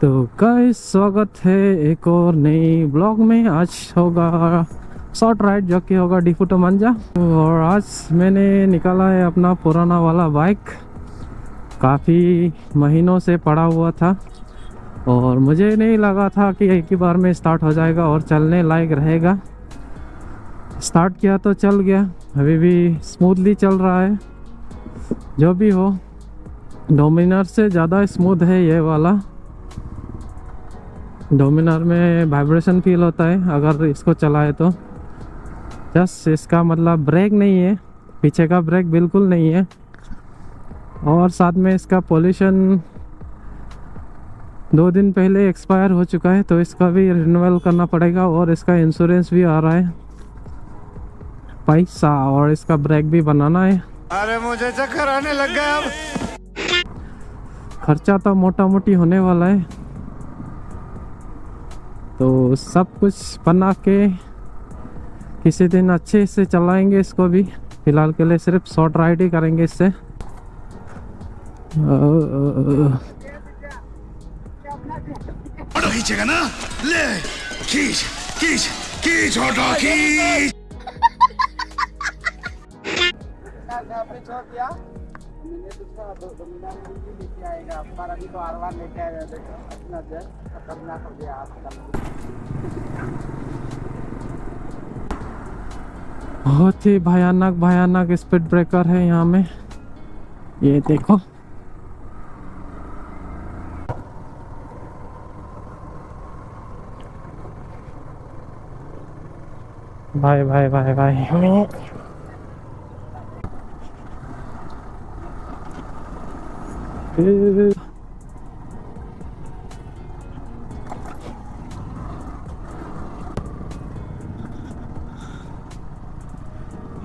तो गाइस स्वागत है एक और नई ब्लॉग में। आज होगा शॉर्ट राइड जो कि होगा डिफू टू मंजा। और आज मैंने निकाला है अपना पुराना वाला बाइक, काफ़ी महीनों से पड़ा हुआ था और मुझे नहीं लगा था कि एक ही बार में स्टार्ट हो जाएगा और चलने लायक रहेगा। स्टार्ट किया तो चल गया, अभी भी स्मूथली चल रहा है। जो भी हो, डोमिनार से ज़्यादा स्मूथ है ये वाला। डोमिनार में वाइब्रेशन फील होता है अगर इसको चलाए तो। जस्ट इसका मतलब ब्रेक नहीं है, पीछे का ब्रेक बिल्कुल नहीं है। और साथ में इसका पोल्यूशन 2 दिन पहले एक्सपायर हो चुका है, तो इसका भी रिन्यूअल करना पड़ेगा। और इसका इंश्योरेंस भी आ रहा है पैसा, और इसका ब्रेक भी बनाना है। अरे मुझे चक्कर आने लग गया। अब खर्चा तो मोटा मोटी होने वाला है, तो सब कुछ बना के किसी दिन अच्छे से चलाएंगे इसको भी। फिलहाल के लिए सिर्फ शॉर्ट राइड ही करेंगे इससे। खींचेगा ना, ले खींच खींच खींच ऑटो खींच। छोड़ दिया मैंने तो डोमिनार में लेके आएगा पर अभी तो आरवार लेके आएगा। देखो अपना जस्ट खतरनाक हो गया आजकल। बहुत ही भयानक भयानक स्पीड ब्रेकर है यहाँ में, ये देखो। भाई भाई भाई भाई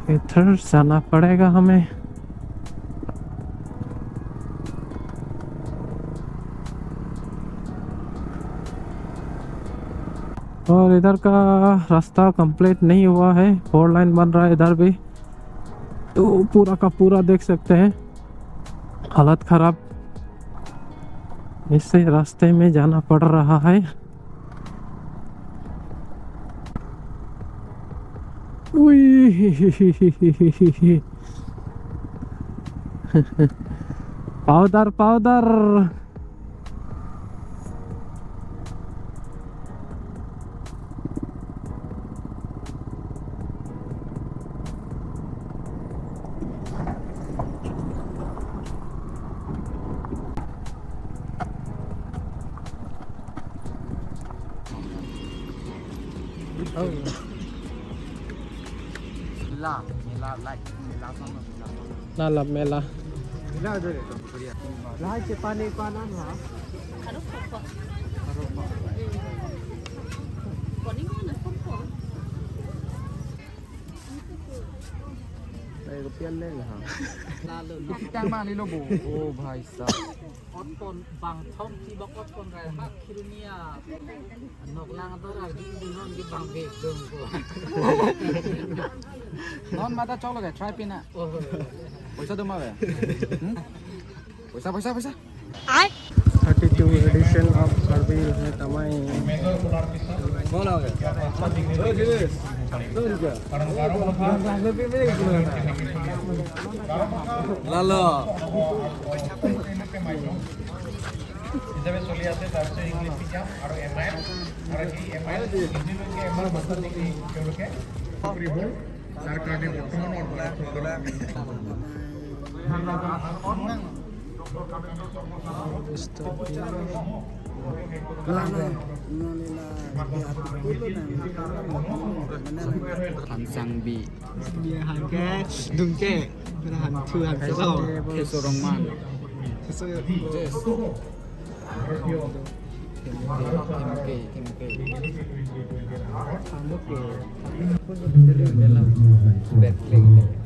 इधर जाना पड़ेगा हमें। और इधर का रास्ता कंप्लीट नहीं हुआ है, 4 लाइन बन रहा है इधर भी, तो पूरा का पूरा देख सकते हैं हालत खराब। इससे रास्ते में जाना पड़ रहा है। Powder powder. Nalap mela. Lahat si panig-panan ha. Đây có pian lên hả? Cái trang mang đi lo bố. Ô भाई साहब. Otpon bang thom si bak otpon rai hak kirunia. Nok lang to ra di non di bang be dong ko. Non mata chok lage try pin à. पैसा दो मावे पैसा 32 addition of सर्विल है तमाई बोला लालो হিসাবে চলি আছে। তাৰপিছত ইংলিছ শিকাম আৰু এমআইএল আৰু এই এমআইএল ইঞ্জিনলৈকে এমআইএল বস্তু নেকি তেওঁলোকে কৰিব, যাৰ কাৰণে বৰ্তমান Hanjangbi Hanke Dungke Han Thu Han Seso Kesorongman Keso Yes Temke